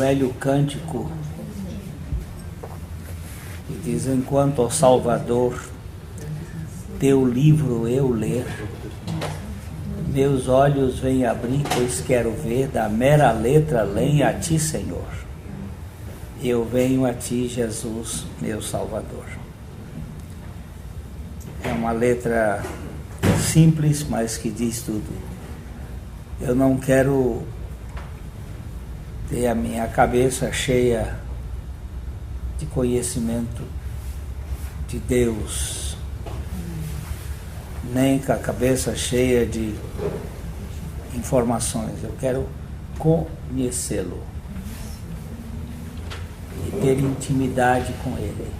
velho cântico que diz: enquanto, ó Salvador, teu livro eu ler, meus olhos vêm abrir, pois quero ver da mera letra além a ti, Senhor. Eu venho a ti, Jesus, meu Salvador. É uma letra simples, mas que diz tudo. Eu não quero ter a minha cabeça cheia de conhecimento de Deus, nem com a cabeça cheia de informações. Eu quero conhecê-lo e ter intimidade com Ele.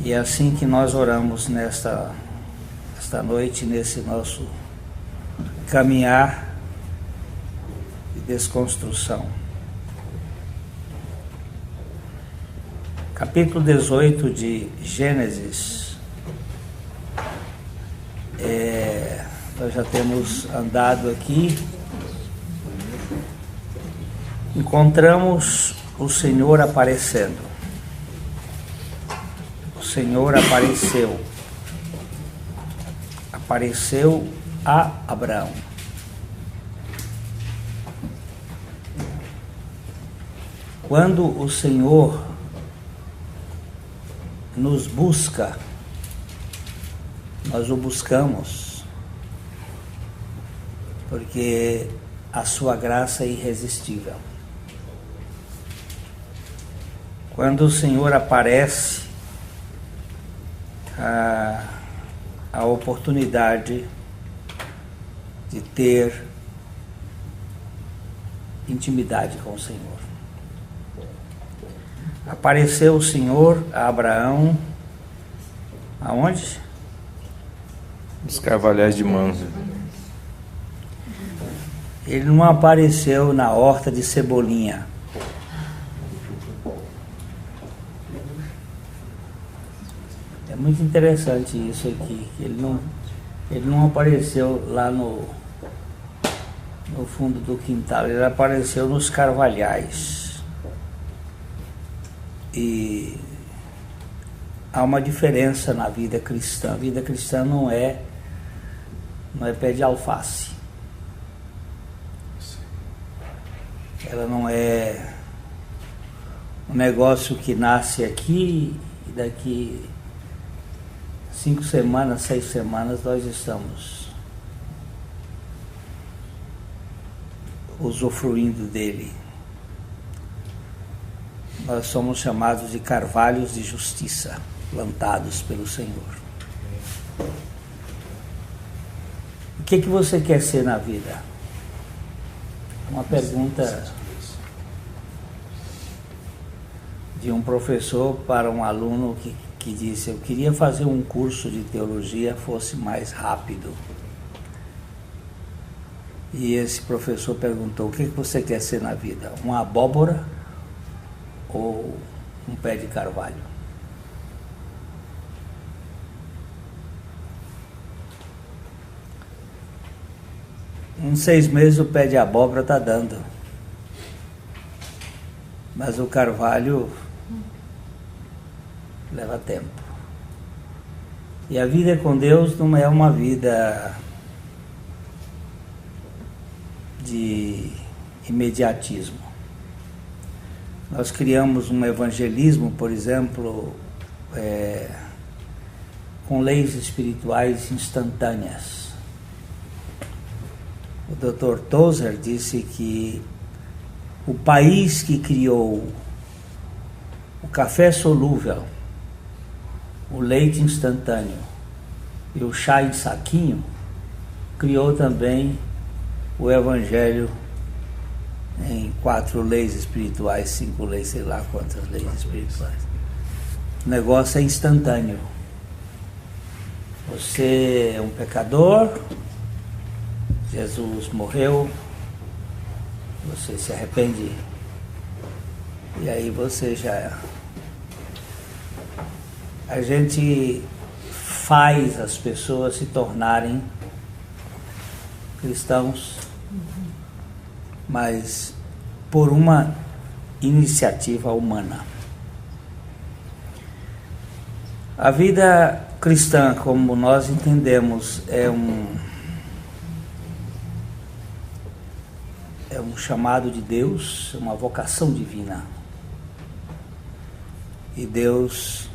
E é assim que nós oramos esta noite, nesse nosso caminhar de desconstrução. Capítulo 18 de Gênesis. Nós já temos andado aqui. Encontramos o Senhor aparecendo. O Senhor apareceu a Abraão. Quando o Senhor nos busca, nós o buscamos, porque a sua graça é irresistível. Quando o Senhor aparece, a oportunidade de ter intimidade com o Senhor. Apareceu o Senhor a Abraão, aonde? Os carvalhais de Mamre. Ele não apareceu na horta de Cebolinha. É muito interessante isso aqui. Ele não apareceu lá no fundo do quintal, ele apareceu nos carvalhais. E há uma diferença na vida cristã. A vida cristã não é pé de alface. Ela não é um negócio que nasce aqui e daqui 5 semanas, 6 semanas nós estamos usufruindo dele. Nós somos chamados de carvalhos de justiça, plantados pelo Senhor. O que você quer ser na vida? Uma pergunta de um professor para um aluno que disse: eu queria fazer um curso de teologia fosse mais rápido. E esse professor perguntou: o que você quer ser na vida? Uma abóbora ou um pé de carvalho? Em 6 meses o pé de abóbora está dando, mas o carvalho leva tempo. E a vida com Deus não é uma vida de imediatismo. Nós criamos um evangelismo, por exemplo, com leis espirituais instantâneas. O Dr. Tozer disse que o país que criou o café solúvel, o leite instantâneo e o chá em saquinho, criou também o evangelho em 4 leis espirituais, 5 leis, sei lá quantas leis espirituais. O negócio é instantâneo. Você é um pecador, Jesus morreu, você se arrepende e aí você já... A gente faz as pessoas se tornarem cristãos, mas por uma iniciativa humana. A vida cristã, como nós entendemos, é um chamado de Deus, uma vocação divina. E Deus,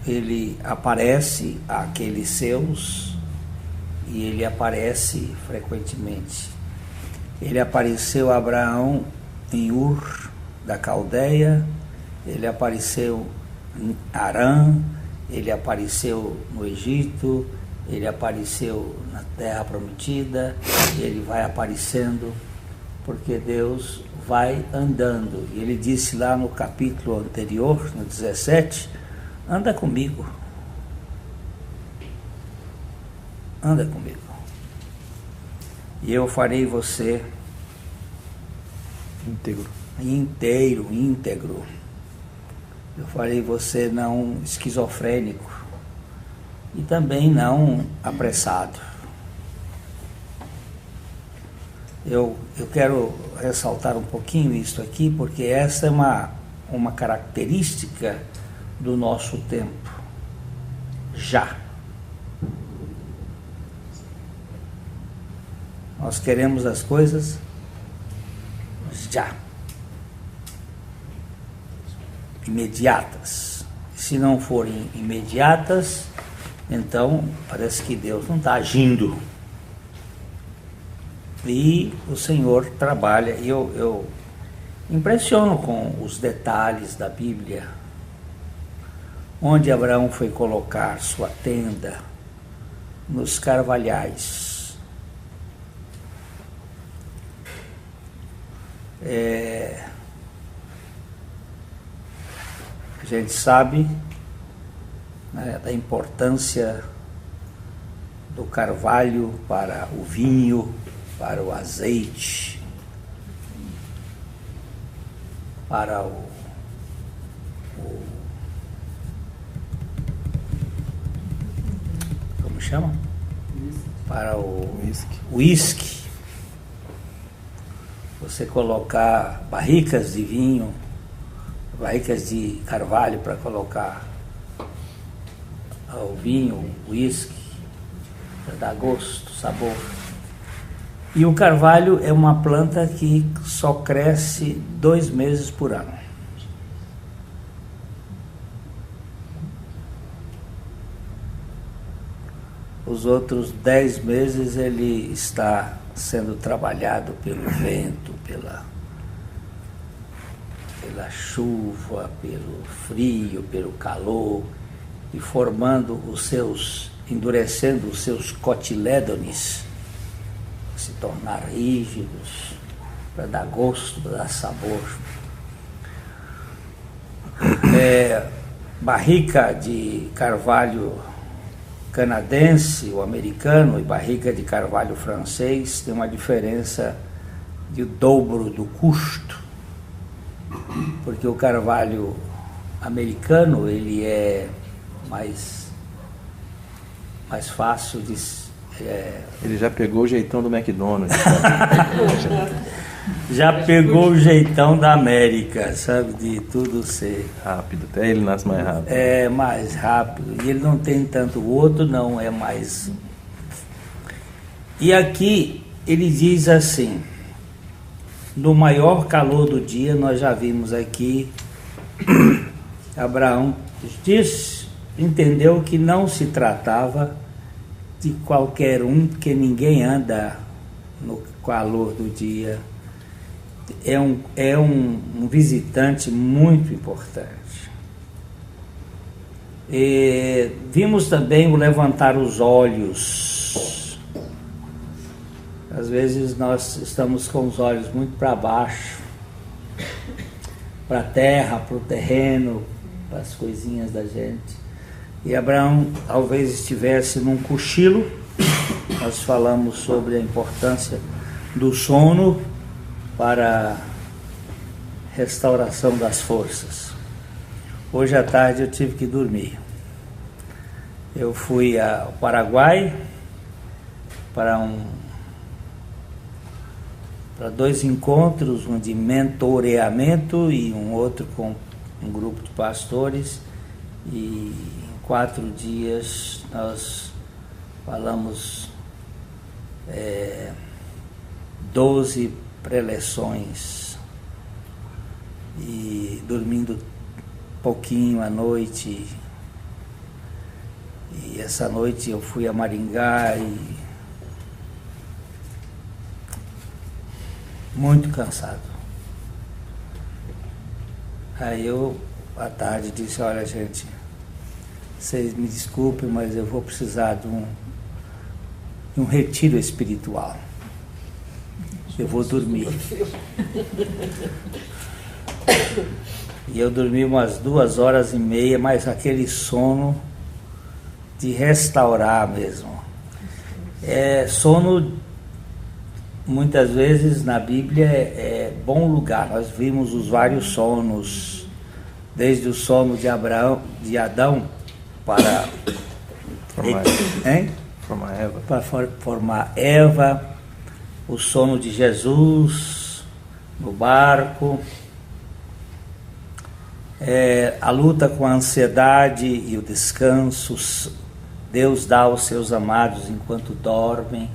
Ele aparece àqueles seus, e Ele aparece frequentemente. Ele apareceu a Abraão em Ur da Caldeia, Ele apareceu em Harã, Ele apareceu no Egito, Ele apareceu na Terra Prometida, Ele vai aparecendo, porque Deus vai andando. E Ele disse lá no capítulo anterior, no 17, anda comigo. Anda comigo. E eu farei você íntegro. Eu farei você não esquizofrênico e também não apressado. Eu quero ressaltar um pouquinho isso aqui, porque essa é uma característica do nosso tempo. Já. Nós queremos as coisas já. Imediatas. Se não forem imediatas, então parece que Deus não está agindo. E o Senhor trabalha. E eu impressiono com os detalhes da Bíblia. Onde Abraão foi colocar sua tenda? Nos carvalhais. A gente sabe, né, da importância do carvalho para o vinho, para o azeite, para como chama? Para o uísque. Você colocar barricas de vinho, barricas de carvalho para colocar o vinho, o uísque, para dar gosto, sabor. E o carvalho é uma planta que só cresce 2 meses por ano. Os outros 10 meses ele está sendo trabalhado pelo vento, pela chuva, pelo frio, pelo calor, e endurecendo os seus cotilédones, se tornar rígidos, para dar gosto, para dar sabor. Barrica de carvalho canadense, o americano, e barrica de carvalho francês tem uma diferença de dobro do custo, porque o carvalho americano ele é mais fácil de... Ele já pegou o jeitão do McDonald's. Já pegou o jeitão da América, sabe, de tudo ser rápido, até ele nasce mais rápido. É mais rápido, e ele não tem tanto, o outro não é mais. E aqui ele diz assim: no maior calor do dia, nós já vimos aqui, Abraão entendeu que não se tratava de qualquer um, porque ninguém anda no calor do dia. É um visitante muito importante. E vimos também o levantar os olhos. Às vezes nós estamos com os olhos muito para baixo, para a terra, para o terreno, para as coisinhas da gente. E Abraão talvez estivesse num cochilo. Nós falamos sobre a importância do sono para restauração das forças. Hoje à tarde eu tive que dormir. Eu fui ao Paraguai para para 2 encontros, um de mentoreamento e um outro com um grupo de pastores. E em 4 dias nós falamos 12 preleções, e dormindo pouquinho à noite. E essa noite eu fui a Maringá e muito cansado. Aí eu, à tarde, disse: olha, gente, vocês me desculpem, mas eu vou precisar de um retiro espiritual. Eu vou dormir. E eu dormi umas 2h30, mas aquele sono de restaurar mesmo. Sono, muitas vezes na Bíblia, é bom lugar. Nós vimos os vários sonos, desde o sono de Adão para formar Eva, o sono de Jesus no barco, a luta com a ansiedade e o descanso. Deus dá aos seus amados enquanto dormem.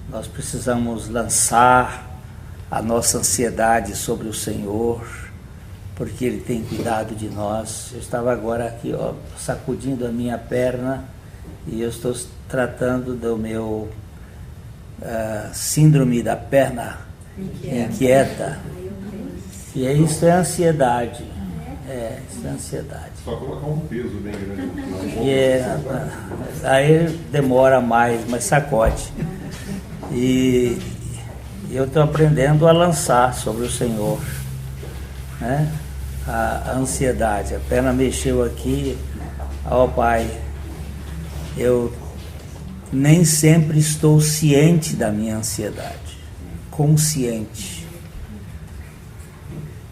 Nós precisamos lançar a nossa ansiedade sobre o Senhor, porque Ele tem cuidado de nós. Eu estava agora aqui, sacudindo a minha perna, e eu estou tratando do meu síndrome da perna inquieta. E isso é ansiedade. Isso é ansiedade. Só colocar um peso bem grande. Aí demora mais, mas sacode. E eu estou aprendendo a lançar sobre o Senhor, né? A ansiedade. A perna mexeu aqui. Pai, eu nem sempre estou ciente da minha ansiedade. Consciente.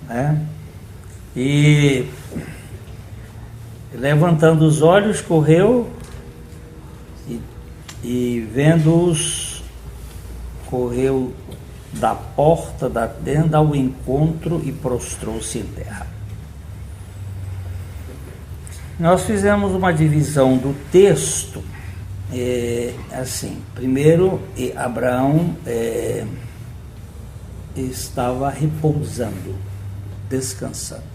Né? E levantando os olhos, correu e vendo-os, correu da porta da tenda ao encontro e prostrou-se em terra. Nós fizemos uma divisão do texto, assim. Primeiro, Abraão estava repousando, descansando,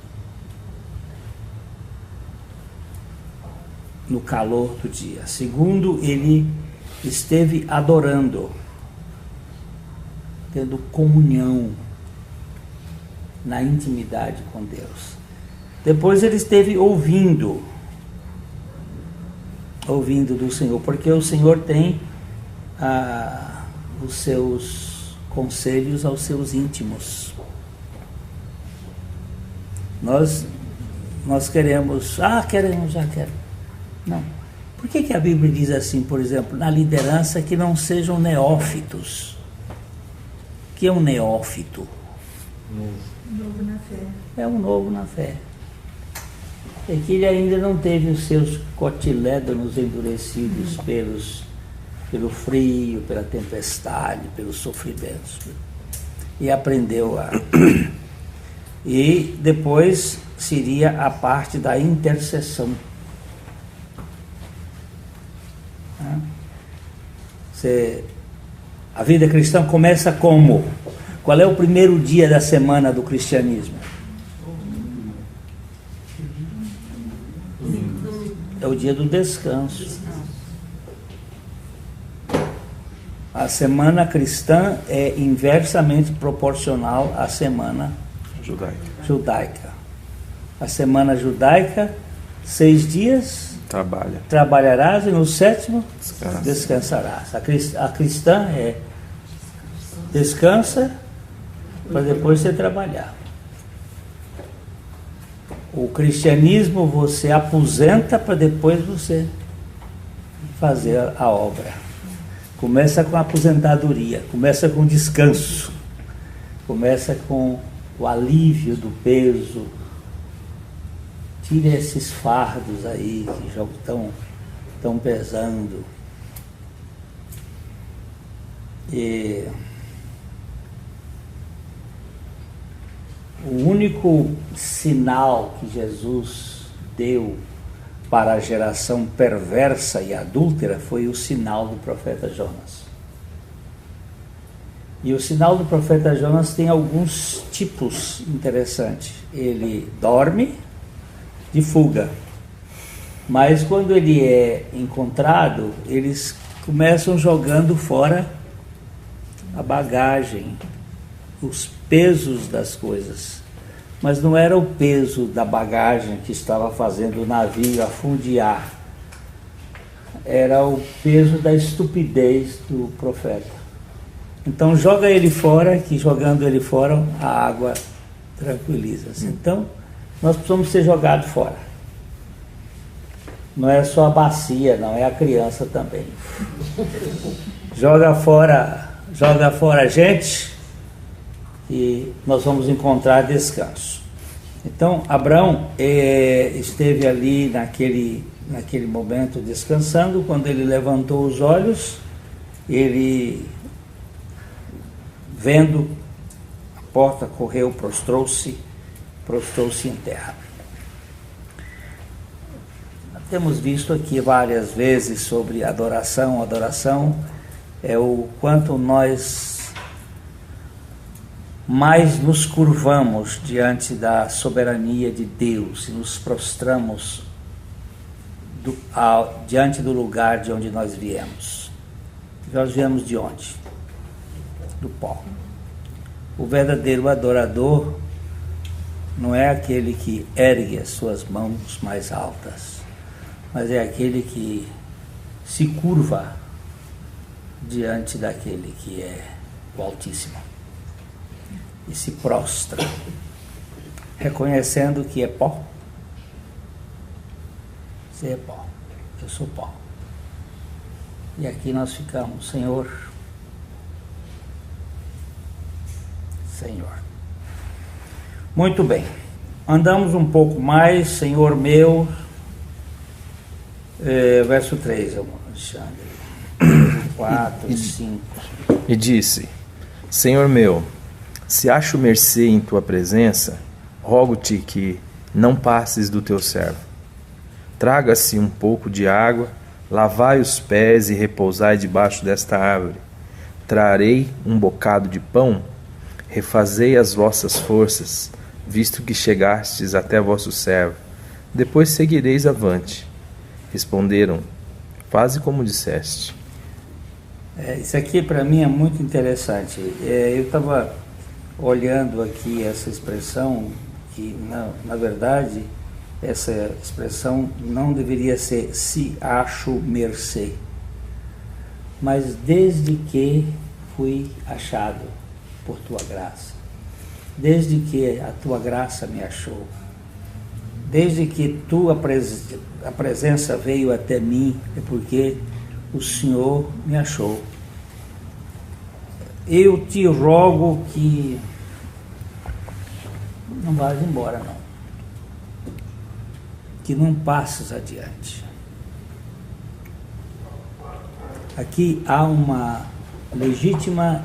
no calor do dia. Segundo, ele esteve adorando, tendo comunhão na intimidade com Deus. Depois ele esteve ouvindo do Senhor, porque o Senhor tem os seus conselhos aos seus íntimos. Nós queremos, já quero. Não. Por que a Bíblia diz assim, por exemplo, na liderança, que não sejam neófitos? O que é um neófito? Novo na fé. É um novo na fé. É que ele ainda não teve os seus cotilédonos endurecidos pelo frio, pela tempestade, pelos sofrimentos. E aprendeu a... E depois seria a parte da intercessão. A vida cristã começa como? Qual é o primeiro dia da semana do cristianismo? É o dia do descanso. A semana cristã é inversamente proporcional à semana judaica. A semana judaica, 6 dias trabalharás e no 7º descansarás. A cristã descansa para depois você trabalhar. O cristianismo você aposenta para depois você fazer a obra. Começa com a aposentadoria, começa com descanso, começa com o alívio do peso. Tire esses fardos aí que já estão pesando. E O único sinal que Jesus deu para a geração perversa e adúltera foi o sinal do profeta Jonas. E o sinal do profeta Jonas tem alguns tipos interessantes. Ele dorme de fuga, mas quando ele é encontrado, eles começam jogando fora a bagagem, os pesos das coisas. Mas não era o peso da bagagem que estava fazendo o navio afundear, era o peso da estupidez do profeta. Então joga ele fora, que jogando ele fora a água tranquiliza-se. Então nós precisamos ser jogados fora. Não é só a bacia, não, é a criança também. Joga fora a gente e nós vamos encontrar descanso. Então Abraão esteve ali naquele momento descansando. Quando ele levantou os olhos, ele, vendo a porta, correu, prostrou-se em terra. Temos visto aqui várias vezes sobre adoração. Adoração é o quanto nós mais nos curvamos diante da soberania de Deus e nos prostramos diante do lugar de onde nós viemos. Nós viemos de onde? Do pó. O verdadeiro adorador não é aquele que ergue as suas mãos mais altas, mas é aquele que se curva diante daquele que é o Altíssimo e se prostra, reconhecendo que é pó. Você é pó, eu sou pó. E aqui nós ficamos, Senhor. Muito bem, andamos um pouco mais, Senhor meu, verso 3, Alexandre, 4, 5. E disse: Senhor meu, se acho mercê em tua presença, rogo-te que não passes do teu servo. Traga-se um pouco de água, lavai os pés e repousai debaixo desta árvore. Trarei um bocado de pão, refazei as vossas forças, visto que chegastes até vosso servo. Depois seguireis avante. Responderam: faze como disseste. Isso aqui para mim é muito interessante. Eu estava olhando aqui essa expressão, que na verdade essa expressão não deveria ser se acho mercê, mas desde que fui achado por tua graça, desde que a tua graça me achou, desde que a presença veio até mim, é porque o Senhor me achou. Eu te rogo que não vás embora, não. Que não passes adiante. Aqui há uma legítima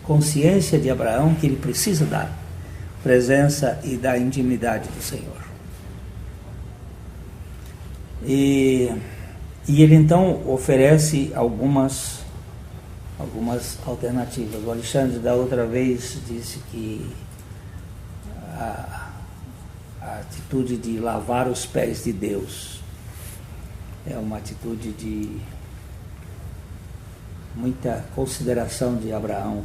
consciência de Abraão que ele precisa da presença e da intimidade do Senhor. E ele então oferece algumas alternativas. O Alexandre da outra vez disse que a atitude de lavar os pés de Deus é uma atitude de muita consideração de Abraão.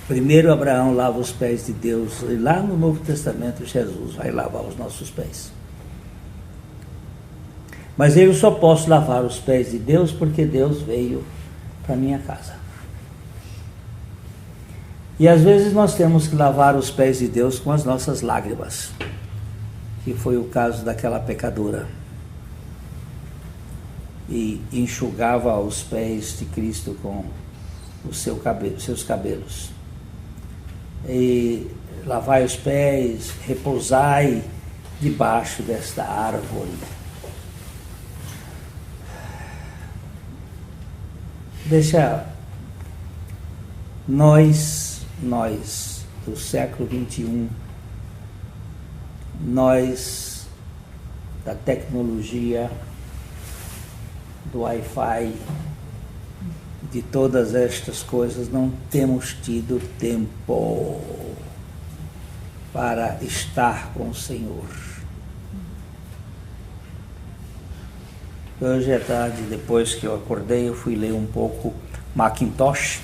Primeiro Abraão lava os pés de Deus, e lá no Novo Testamento Jesus vai lavar os nossos pés. Mas eu só posso lavar os pés de Deus porque Deus veio para minha casa. E às vezes nós temos que lavar os pés de Deus com as nossas lágrimas, que foi o caso daquela pecadora. E enxugava os pés de Cristo com seus cabelos. E lavai os pés, repousai debaixo desta árvore. Deixa nós nós do século XXI, nós da tecnologia, do Wi-Fi, de todas estas coisas, não temos tido tempo para estar com o Senhor. Hoje à tarde, depois que eu acordei, eu fui ler um pouco Macintosh,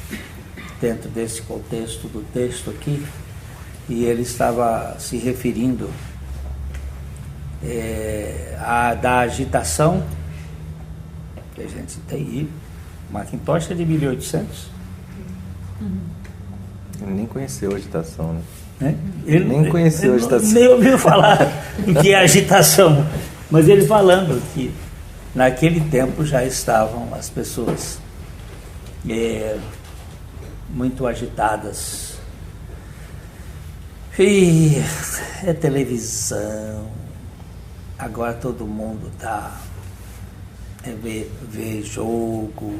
dentro desse contexto do texto aqui, e ele estava se referindo da agitação que a gente tem aí. Macintosh é de 1800. Ele nem conheceu a agitação, né? Ele nem conheceu a agitação. Nem ouviu falar do que é agitação. Mas ele falando que naquele tempo já estavam as pessoas muito agitadas. E é televisão. Agora todo mundo está... ver jogo,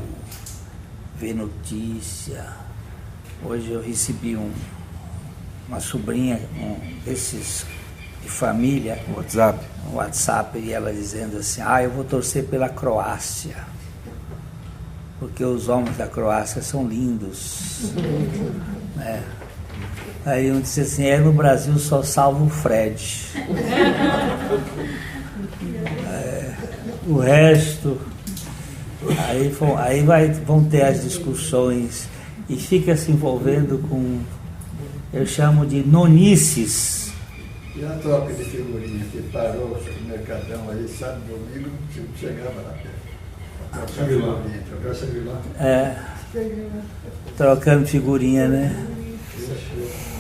ver notícia. Hoje eu recebi uma sobrinha, desses de família, um WhatsApp, e ela dizendo assim: eu vou torcer pela Croácia, porque os homens da Croácia são lindos. Aí um disse assim: no Brasil só salva o Fred. O resto, vão ter as discussões e fica se envolvendo com, eu chamo de nonices. E a troca de figurinha que parou no Mercadão aí, sábado, domingo, chegava lá perto. Trocando figurinha, né?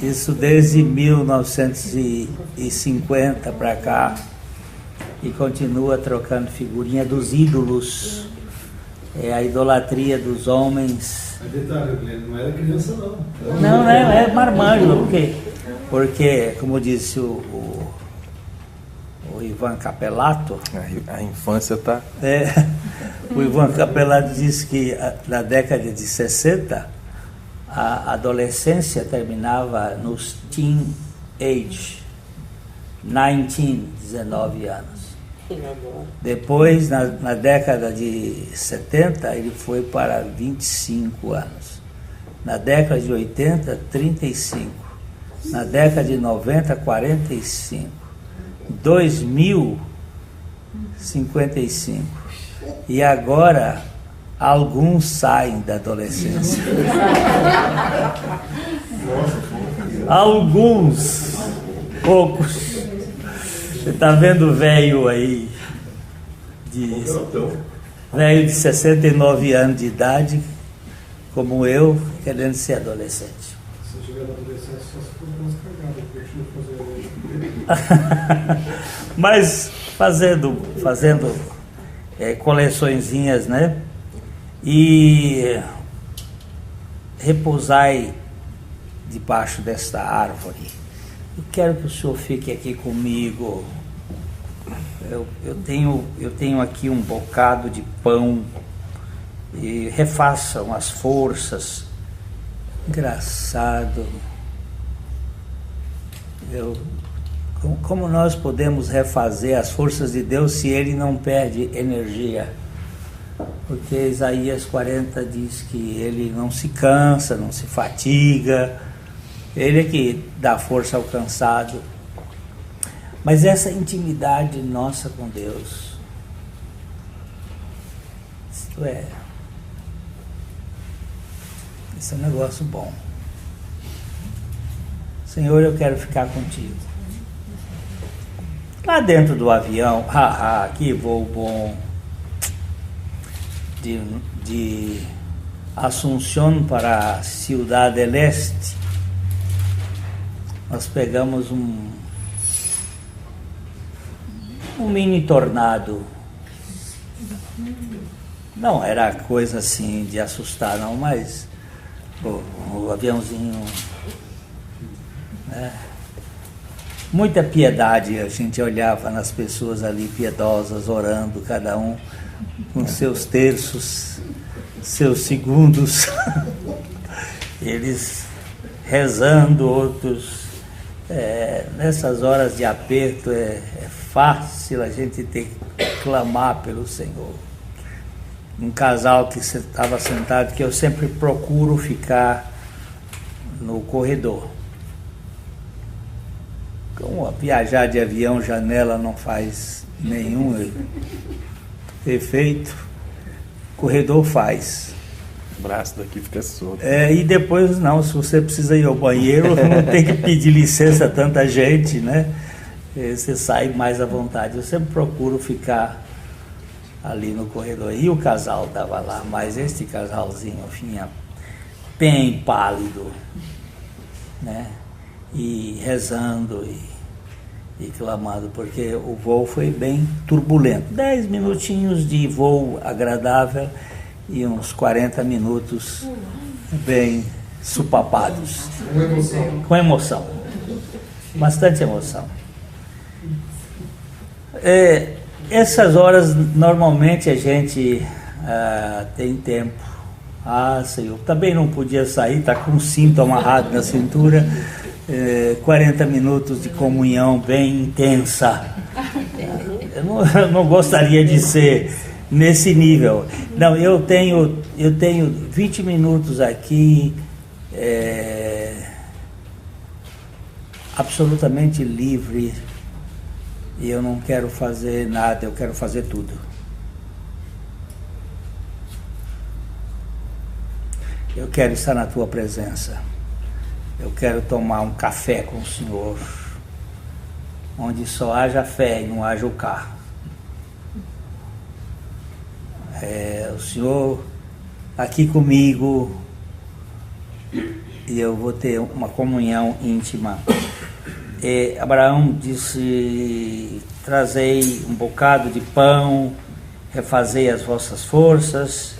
Isso desde 1950 para cá. E continua trocando figurinha dos ídolos, a idolatria dos homens. Mas detalhe, ele não era criança não. Não, é marmanjo. Porque, como disse o Ivan Capelato... A infância está... o Ivan Capelato disse que na década de 60, a adolescência terminava nos teen age, 19 anos. Depois, na década de 70, ele foi para 25 anos. Na década de 80, 35. Na década de 90, 45. 2000, 55. E agora, alguns saem da adolescência. Alguns, poucos. Você está vendo velho aí, velho de 69 anos de idade, como eu, querendo ser adolescente. Se eu chegar na adolescência, só se for umas cagadas, Mas fazendo coleçõezinhas, né? E repousai debaixo desta árvore. Eu quero que o senhor fique aqui comigo. Eu tenho aqui um bocado de pão. E refaçam as forças. Engraçado. Como nós podemos refazer as forças de Deus se ele não perde energia? Porque Isaías 40 diz que ele não se cansa, não se fatiga. Ele é que dá força ao cansado. Mas essa intimidade nossa com Deus, isso é um negócio bom. Senhor, eu quero ficar contigo. Lá dentro do avião, que voo bom, de Assunção para Ciudad del Este. Nós pegamos um mini tornado. Não era coisa assim de assustar não, mas o aviãozinho, né? Muita piedade, a gente olhava nas pessoas ali piedosas, orando, cada um com seus terços, seus segundos. Eles rezando, outros nessas horas de aperto é fácil a gente ter que clamar pelo Senhor. Um casal que estava sentado, que eu sempre procuro ficar no corredor. Como viajar de avião, janela não faz nenhum efeito, corredor faz. O braço daqui fica solto. E depois não, se você precisa ir ao banheiro, não tem que pedir licença a tanta gente, né? Você sai mais à vontade. Eu sempre procuro ficar ali no corredor. E o casal estava lá, mas este casalzinho vinha bem pálido, né? E rezando e clamando, porque o voo foi bem turbulento. 10 minutinhos de voo agradável e uns 40 minutos bem supapados. Com emoção. Bastante emoção. Essas horas, normalmente a gente tem tempo. Senhor, também não podia sair, está com um cinto amarrado na cintura. 40 minutos de comunhão bem intensa. Eu não gostaria de ser nesse nível. Não, eu tenho 20 minutos aqui absolutamente livre, e eu não quero fazer nada, eu quero fazer tudo. Eu quero estar na tua presença. Eu quero tomar um café com o Senhor, onde só haja fé e não haja o carro. O Senhor aqui comigo, e eu vou ter uma comunhão íntima. Abraão disse: trazei um bocado de pão, refazei as vossas forças,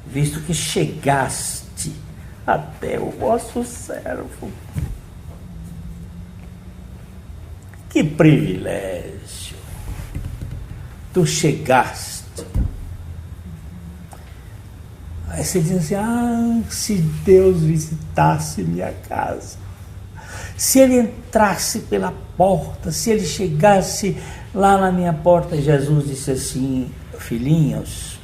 visto que chegaste até o vosso servo. Que privilégio! Tu chegaste. Aí você diz assim: se Deus visitasse minha casa, se Ele entrasse pela porta, se Ele chegasse lá na minha porta. Jesus disse assim: filhinhos,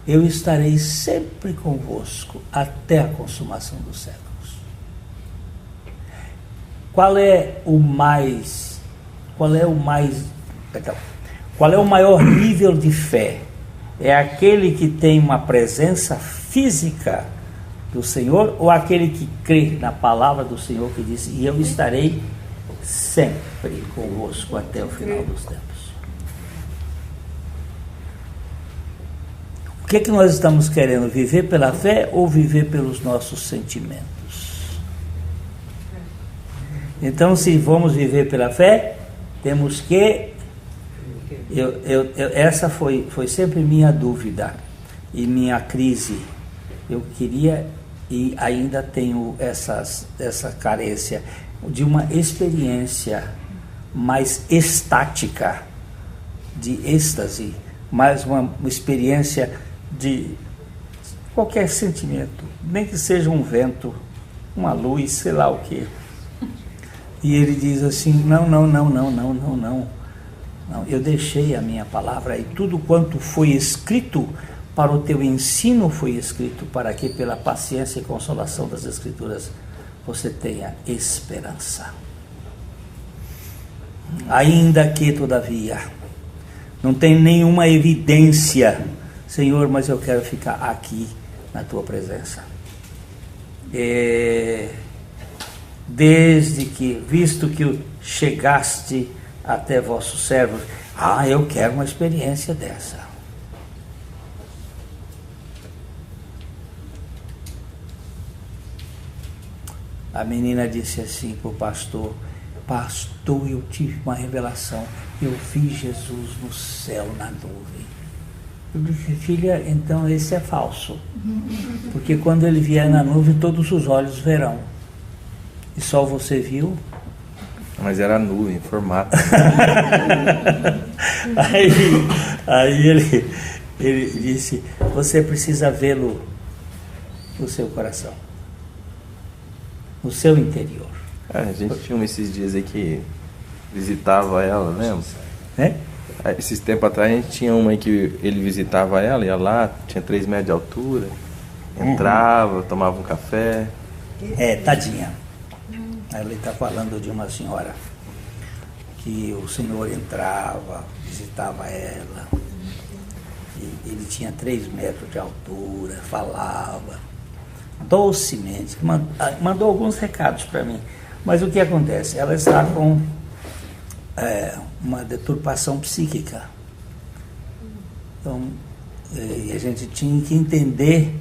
eu estarei sempre convosco até a consumação dos séculos. Qual é o maior nível de fé? É aquele que tem uma presença física do Senhor, ou aquele que crê na palavra do Senhor, que disse: e eu estarei sempre convosco até o final dos tempos? O que nós estamos querendo? Viver pela fé ou viver pelos nossos sentimentos? Então, se vamos viver pela fé, temos que... essa foi sempre minha dúvida e minha crise. Eu queria, e ainda tenho essa carência, de uma experiência mais estática, de êxtase, mais uma experiência de qualquer sentimento, nem que seja um vento, uma luz, sei lá o que. E ele diz assim: não, eu deixei a minha palavra, e tudo quanto foi escrito para o teu ensino foi escrito para que, pela paciência e consolação das Escrituras, você tenha esperança. Ainda que, todavia, não tem nenhuma evidência, Senhor, mas eu quero ficar aqui na tua presença. Desde que, visto que chegaste até vossos servos, eu quero uma experiência dessa. A menina disse assim para o pastor: pastor, eu tive uma revelação, eu vi Jesus no céu, na nuvem. Eu disse: filha, então esse é falso, porque quando ele vier na nuvem, todos os olhos verão, e só você viu. Mas era nuvem, formato. Aí ele disse: você precisa vê-lo no seu coração. no seu interior. A gente tinha esses dias aí que visitava ela, lembra? Né? Esses tempos atrás a gente tinha uma aí que ele visitava ela, ia lá, tinha 3 metros de altura, entrava, tomava um café. Tadinha. Ele está falando de uma senhora que o Senhor entrava, visitava ela, e ele tinha 3 metros de altura, falava docemente, mandou alguns recados para mim. Mas o que acontece? Ela está com uma deturpação psíquica. Então, a gente tinha que entender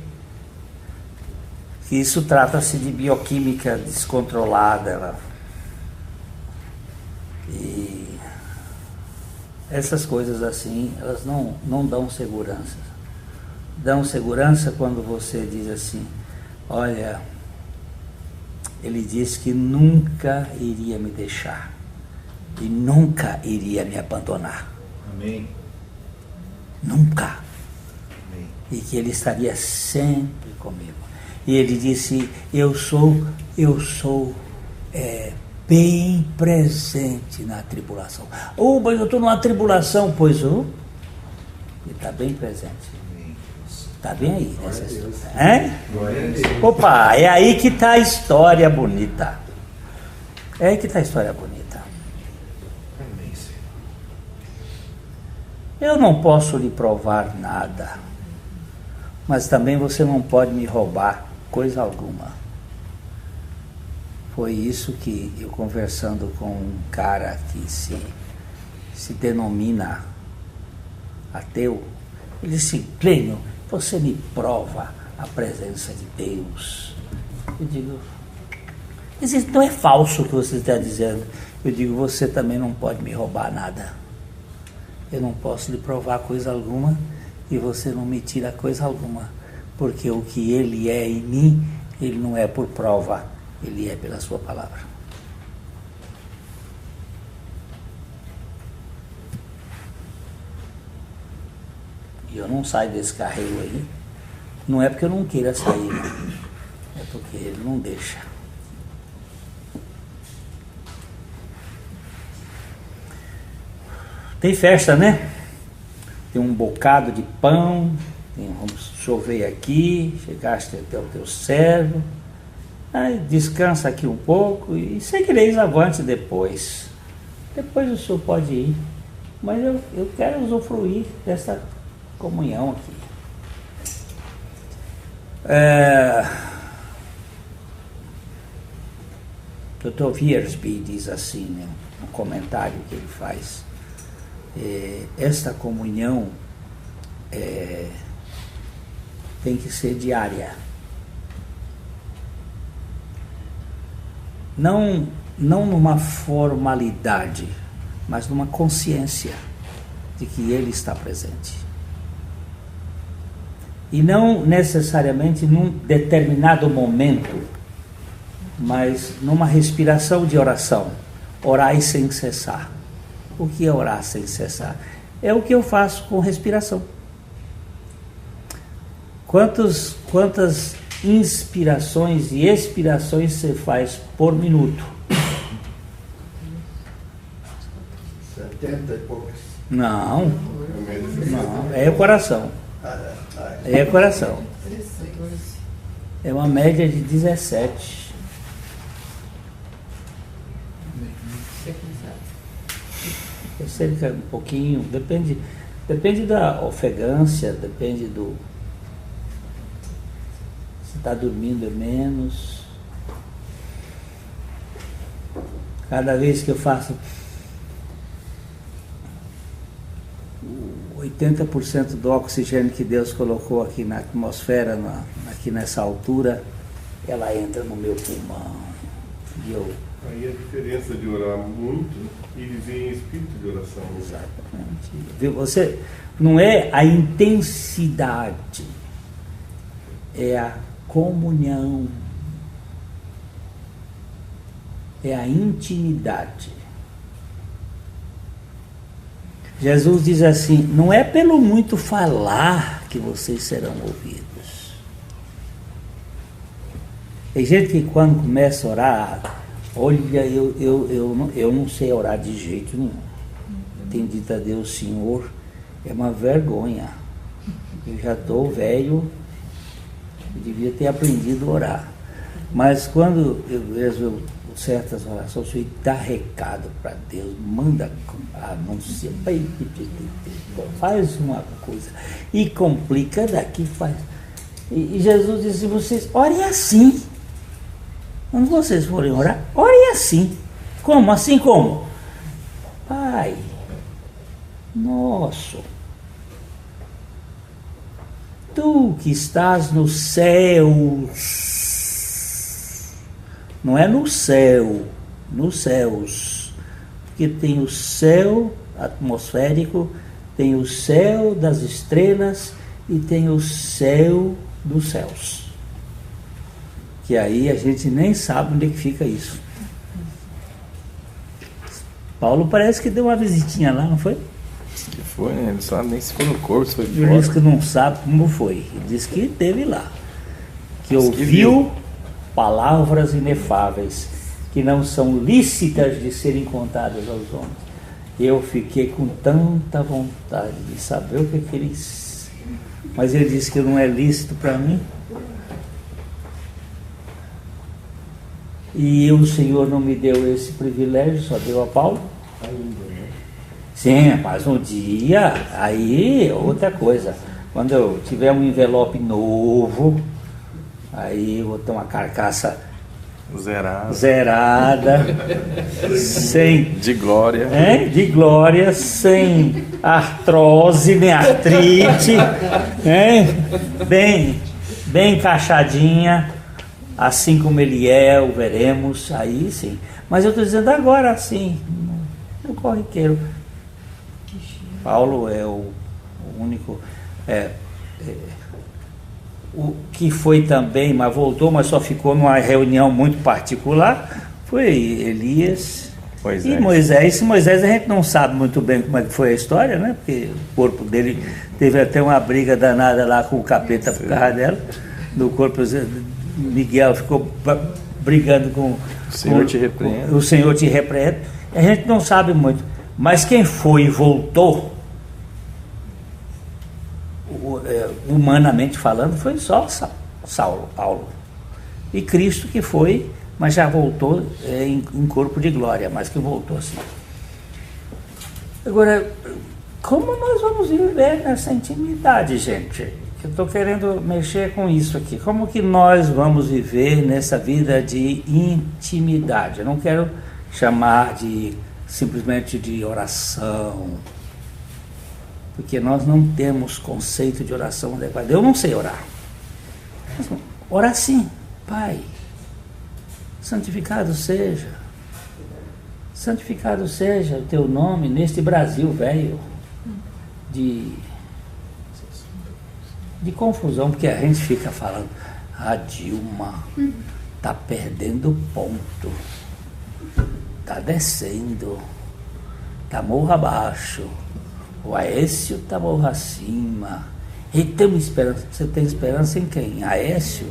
que isso trata-se de bioquímica descontrolada. E essas coisas assim, elas não dão segurança. Dão segurança quando você diz assim, olha, ele disse que nunca iria me deixar e nunca iria me abandonar. Amém. Nunca. Amém. E que ele estaria sempre comigo. E ele disse, eu sou bem presente na tribulação. Mas eu estou numa tribulação, pois ele está bem presente. Está bem aí nessa história. Opa, é aí que está a história bonita. É aí que está a história bonita. Eu não posso lhe provar nada, mas também você não pode me roubar coisa alguma. Foi isso que eu, conversando com um cara que se denomina ateu, ele disse, Clênio, você me prova a presença de Deus. Eu digo, isso não é falso o que você está dizendo. Eu digo, você também não pode me roubar nada. Eu não posso lhe provar coisa alguma e você não me tira coisa alguma. Porque o que ele é em mim, ele não é por prova, ele é pela sua palavra. E eu não saio desse carreiro aí, não é porque eu não queira sair, não. É porque ele não deixa. Tem festa, né? Tem um bocado de pão, vamos chover aqui, chegaste até o teu servo, aí descansa aqui um pouco e seguireis avante depois. Depois o senhor pode ir, mas eu quero usufruir dessa comunhão aqui. Dr. Wiersbe diz assim, né, no comentário que ele faz, esta comunhão tem que ser diária. Não numa formalidade, mas numa consciência de que Ele está presente. E não necessariamente num determinado momento, mas numa respiração de oração. Orai sem cessar. O que é orar sem cessar? É o que eu faço com respiração. Quantas inspirações e expirações você faz por minuto? 70 e poucos. Não, é o coração. É o coração. É uma média de 17. É cerca um pouquinho, depende da ofegância, depende do... Se está dormindo é menos. Cada vez que eu faço 80% do oxigênio que Deus colocou aqui na atmosfera, aqui nessa altura, ela entra no meu pulmão. E eu... Aí a diferença de orar muito e viver em espírito de oração. Exatamente. Viu? Você, não é a intensidade, é a comunhão, é a intimidade. Jesus diz assim, não é pelo muito falar que vocês serão ouvidos. Tem gente que quando começa a orar, olha, eu não sei orar de jeito nenhum. Tenho dito a Deus, Senhor, é uma vergonha. Eu já estou velho, eu devia ter aprendido a orar. Mas quando eu vejo certas orações, você dá recado para Deus, manda anunciar, faz uma coisa e complica daqui, faz. E Jesus disse: vocês orem assim. Quando vocês forem orar, orem assim. Como? Assim como? Pai nosso, tu que estás nos céus, não é no céu, nos céus, porque tem o céu atmosférico, tem o céu das estrelas e tem o céu dos céus, que aí a gente nem sabe onde é que fica isso. Paulo parece que deu uma visitinha lá, não foi? Que foi, né? Ele não sabe nem se foi no corpo, se foi Ele fora. disse que não sabe como foi. Ele disse que esteve lá. Que Diz que ouviu viu palavras inefáveis que não são lícitas de serem contadas aos homens. Eu fiquei com tanta vontade de saber o que ele disse. Mas ele disse que não é lícito para mim. E o Senhor não me deu esse privilégio, só deu a Paulo. Sim, mas um dia, aí outra coisa. Quando eu tiver um envelope novo, aí eu vou ter uma carcaça zerada, sem de glória. de glória, sem artrose nem artrite, bem encaixadinha, assim como ele é, o veremos, aí sim. Mas eu estou dizendo agora assim, no corriqueiro. Paulo é o único, o que foi também, mas voltou, mas só ficou numa reunião muito particular, foi Elias e Moisés. Moisés a gente não sabe muito bem como é que foi a história, né? Porque o corpo dele teve até uma briga danada lá com o capeta por causa dela, do corpo. Miguel ficou brigando com o Senhor te repreende. O Senhor te repreende. A gente não sabe muito, mas quem foi e voltou, humanamente falando, foi só Paulo. E Cristo que foi, mas já voltou em corpo de glória, mas que voltou assim. Agora, como nós vamos viver nessa intimidade, gente? Eu estou querendo mexer com isso aqui. Como que nós vamos viver nessa vida de intimidade? Eu não quero chamar simplesmente de oração, porque nós não temos conceito de oração adequado. Eu não sei orar. Orar sim. Pai, santificado seja o teu nome neste Brasil velho de confusão, porque a gente fica falando: a Dilma está perdendo ponto, está descendo, está morro abaixo, o Aécio está morro acima. E tem esperança. Você tem esperança em quem? Aécio?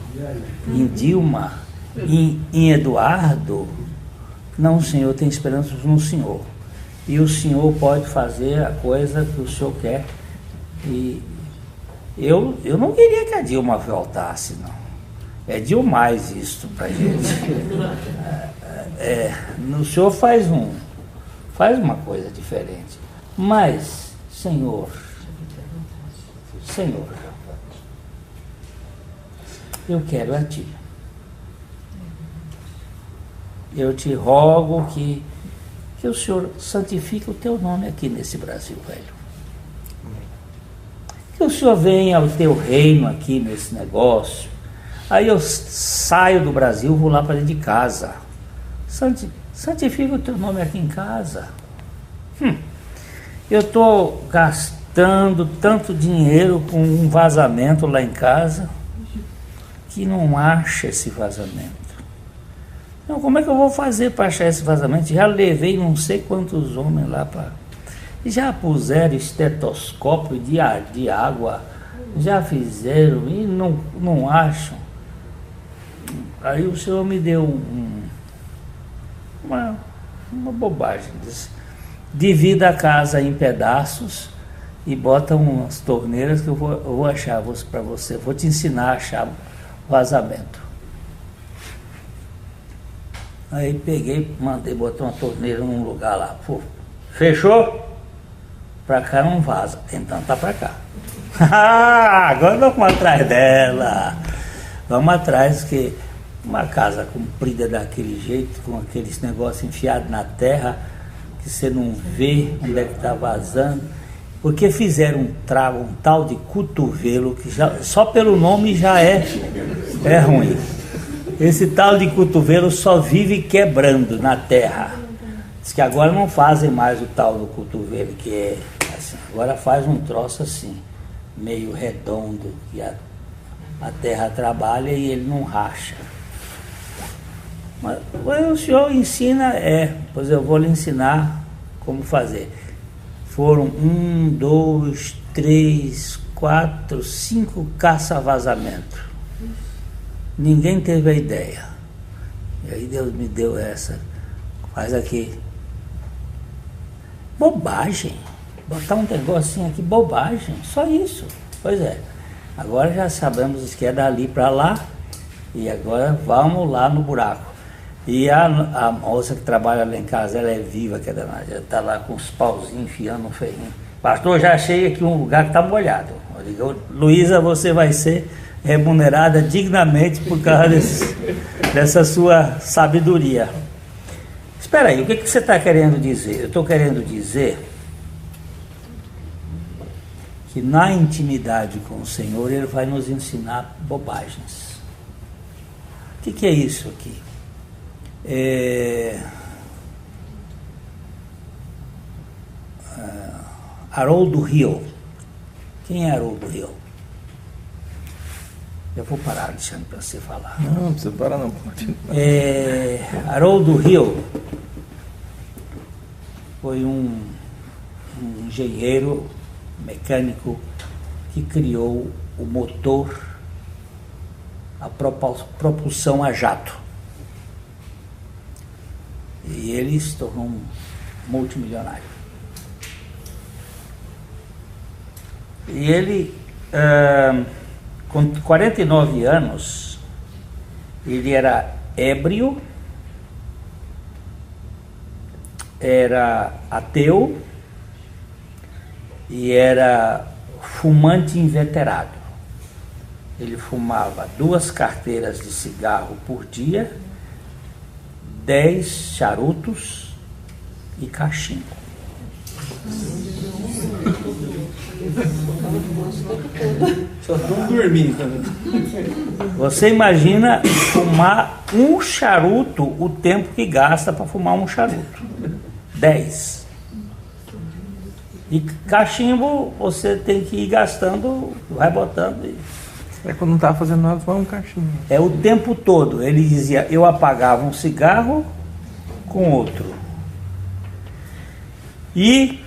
Em Dilma? Em Eduardo? Não, Senhor, tem esperança no Senhor. E o Senhor pode fazer a coisa que o Senhor quer. E eu não queria que a Dilma voltasse, não. É demais isso pra gente. O Senhor faz uma coisa diferente. Mas, Senhor, eu quero a Ti. Eu te rogo que o Senhor santifique o Teu nome aqui nesse Brasil, velho. Que o Senhor venha ao Teu reino aqui nesse negócio. Aí eu saio do Brasil, vou lá para dentro de casa. Santifica o Teu nome aqui em casa. Eu estou gastando tanto dinheiro com um vazamento lá em casa que não acha esse vazamento. Então, como é que eu vou fazer para achar esse vazamento? Já levei não sei quantos homens lá para... Já puseram estetoscópio de água, já fizeram e não acham. Aí o senhor me deu uma bobagem. Disse, divida a casa em pedaços e bota umas torneiras que eu vou achar para você. Vou te ensinar a achar vazamento. Aí peguei, mandei botar uma torneira num lugar lá. Pô, fechou? Pra cá não vaza. Então tá pra cá. Agora vamos atrás dela. Vamos atrás, que uma casa comprida daquele jeito, com aqueles negócios enfiados na terra, que você não vê onde é que está vazando, porque fizeram um tal de cotovelo, que já, só pelo nome já é ruim. Esse tal de cotovelo só vive quebrando na terra. Diz que agora não fazem mais o tal do cotovelo, que é assim, agora faz um troço assim, meio redondo, que a terra trabalha e ele não racha. Mas o senhor ensina, pois eu vou lhe ensinar como fazer. Foram 1, 2, 3, 4, 5 caça-vazamento. Ninguém teve a ideia. E aí Deus me deu essa. Faz aqui. Bobagem. Botar um negocinho aqui, bobagem. Só isso. Pois é. Agora já sabemos que é dali para lá. E agora vamos lá no buraco. E a moça que trabalha lá em casa, ela é viva, que ela já está lá com os pauzinhos enfiando no ferrinho. Pastor, já achei aqui um lugar que está molhado. Eu digo, Luísa, você vai ser remunerada dignamente por causa dessa sua sabedoria. Espera aí, o que você está querendo dizer? Eu estou querendo dizer que na intimidade com o Senhor, Ele vai nos ensinar bobagens. O que é isso aqui? Haroldo Hill. Quem é Haroldo Hill? Eu vou parar, Alexandre, para você falar. Não precisa parar não. Haroldo Hill foi um engenheiro mecânico que criou o motor, a propulsão a jato. E ele se tornou um multimilionário. E ele, com 49 anos, ele era ébrio, era ateu e era fumante inveterado. Ele fumava 2 carteiras de cigarro por dia, 10 charutos e cachimbo. Só estão dormindo. Você imagina fumar um charuto, o tempo que gasta para fumar um charuto. 10. E cachimbo você tem que ir gastando, vai botando. Quando não estava fazendo nada, foi um cachimbo. É o tempo todo. Ele dizia, eu apagava um cigarro com outro. E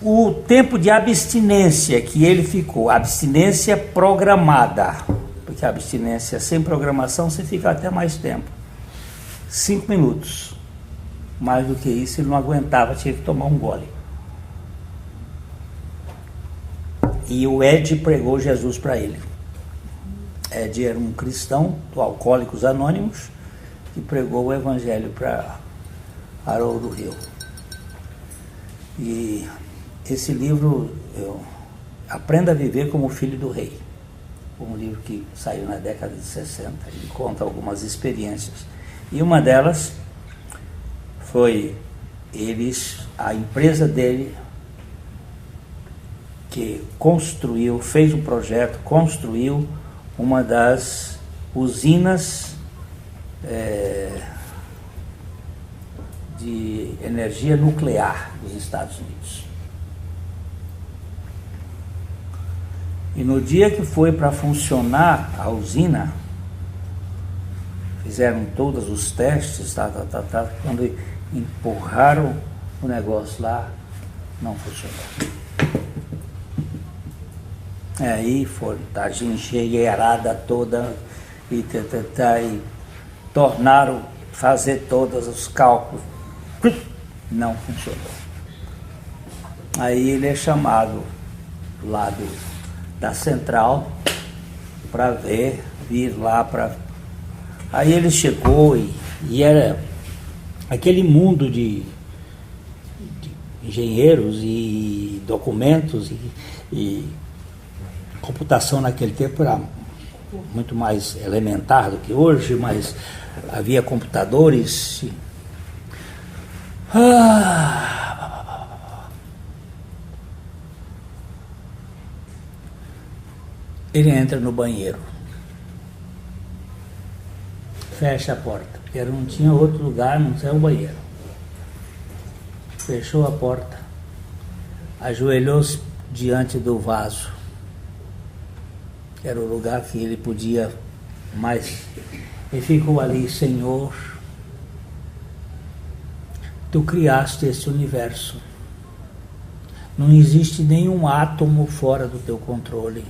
o tempo de abstinência que ele ficou, abstinência programada, porque a abstinência sem programação você fica até mais tempo. 5 minutos. Mais do que isso ele não aguentava, tinha que tomar um gole. E o Ed pregou Jesus para ele. Ed era um cristão do Alcoólicos Anônimos que pregou o evangelho para Haroldo Hill. E esse livro, Aprenda a Viver como Filho do Rei, um livro que saiu na década de 60, ele conta algumas experiências. E uma delas foi a empresa dele que fez um projeto, construiu uma das usinas de energia nuclear dos Estados Unidos. E no dia que foi para funcionar a usina, fizeram todos os testes, quando empurraram o negócio lá, não funcionou. Aí foi a engenheirada toda e tornaram fazer todos os cálculos. Não funcionou. Aí ele é chamado lá da central para vir lá para... Aí ele chegou e era aquele mundo de engenheiros e documentos e computação naquele tempo era muito mais elementar do que hoje, mas havia computadores. Ele entra no banheiro, fecha a porta, porque não tinha outro lugar, não tinha um banheiro. Fechou a porta, ajoelhou-se diante do vaso. Era o lugar que ele podia mais. E ficou ali: Senhor, Tu criaste este universo. Não existe nenhum átomo fora do Teu controle.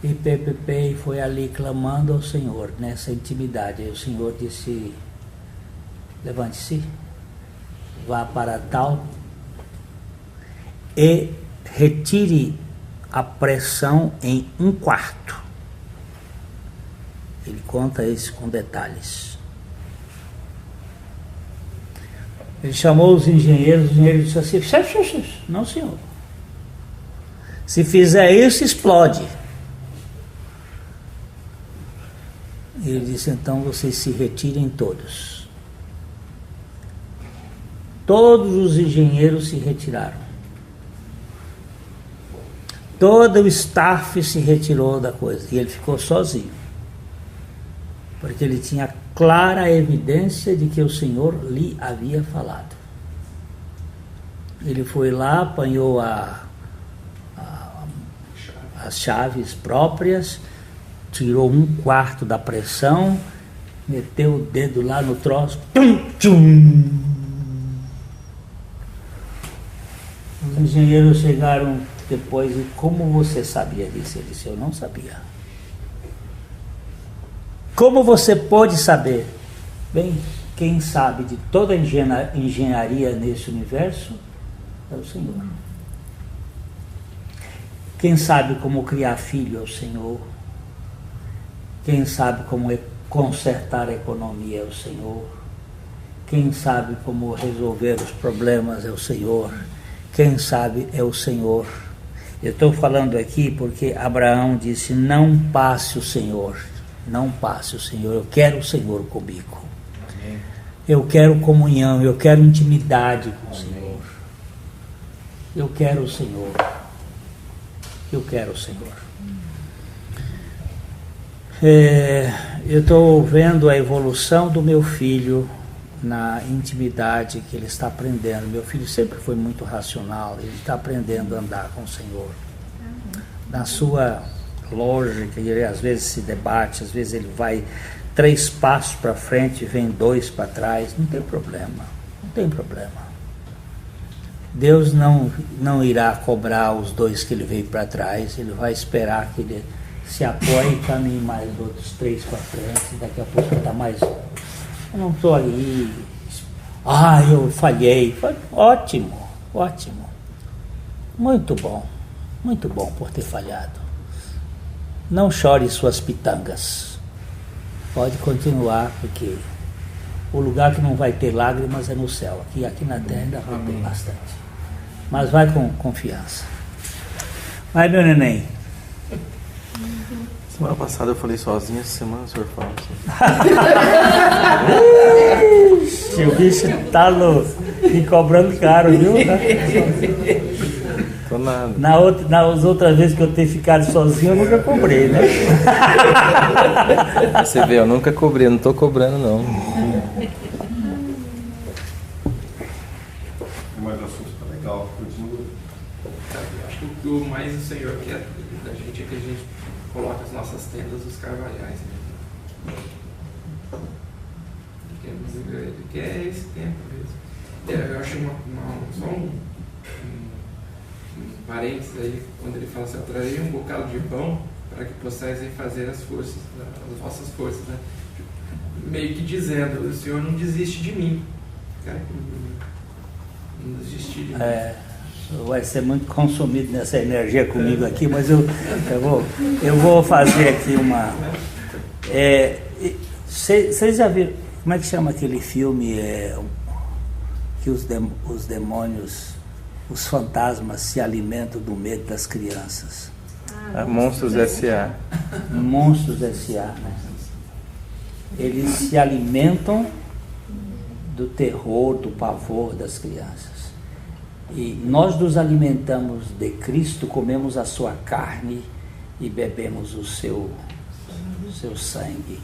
E PPP foi ali clamando ao Senhor, nessa intimidade. E o Senhor disse: levante-se, vá para tal e retire a pressão em 1/4. Ele conta isso com detalhes. Ele chamou os engenheiros disseram assim: não, senhor. Se fizer isso, explode. Ele disse: então vocês se retirem todos. Todos os engenheiros se retiraram. Todo o staff se retirou da coisa e ele ficou sozinho, porque ele tinha clara evidência de que o Senhor lhe havia falado. Ele foi lá, apanhou as chaves próprias, tirou 1/4 da pressão, meteu o dedo lá no troço, tchum. Os engenheiros chegaram depois: e como você sabia disso? Ele disse: eu não sabia. Como você pode saber? Bem, quem sabe de toda a engenharia nesse universo é o Senhor. Quem sabe como criar filho é o Senhor. Quem sabe como consertar a economia é o Senhor. Quem sabe como resolver os problemas é o Senhor. Quem sabe é o Senhor. Eu estou falando aqui porque Abraão disse: não passe o Senhor, não passe o Senhor, eu quero o Senhor comigo. Amém. Eu quero comunhão, eu quero intimidade com o Senhor. Eu quero o Senhor. Eu quero o Senhor. Eu estou vendo a evolução do meu filho na intimidade que ele está aprendendo. Meu filho sempre foi muito racional, ele está aprendendo a andar com o Senhor. Na sua lógica, ele às vezes se debate, às vezes ele vai 3 passos para frente e vem 2 para trás, não tem problema, não tem problema. Deus não irá cobrar os 2 que ele veio para trás, ele vai esperar que ele se apoie e caminhe mais outros 3 para frente, daqui a pouco está mais... Eu não estou aí, eu falhei. Ótimo, ótimo. Muito bom por ter falhado. Não chore suas pitangas. Pode continuar, porque o lugar que não vai ter lágrimas é no céu. Aqui na terra ainda vai ter bastante. Mas vai com confiança. Vai, meu neném. Semana passada eu falei sozinho, essa semana o senhor fala assim. O bicho tá me cobrando caro, viu? Tô nada. Nas outras vezes que eu tenho ficado sozinho, eu nunca cobrei, né? Você vê, eu nunca cobrei, não tô cobrando não. Mas o assunto tá legal, continua. Eu acho que o mais o Senhor quer da gente é que a gente coloca as nossas tendas dos carvalhais, né? Ele quer esse tempo mesmo. Eu acho só um parênteses aí, quando ele fala assim: eu trarei um bocado de pão para que possais fazer as forças, as vossas forças, né? meio que dizendo, o Senhor não desiste de mim. Cara, não desistir de mim. Vai ser muito consumido nessa energia comigo aqui, mas eu vou fazer aqui uma... Vocês já viram, como é que chama aquele filme que os demônios, os fantasmas se alimentam do medo das crianças? Monstros S.A. Monstros S.A., né? Eles se alimentam do terror, do pavor das crianças. E nós nos alimentamos de Cristo, comemos a sua carne e bebemos o seu sangue.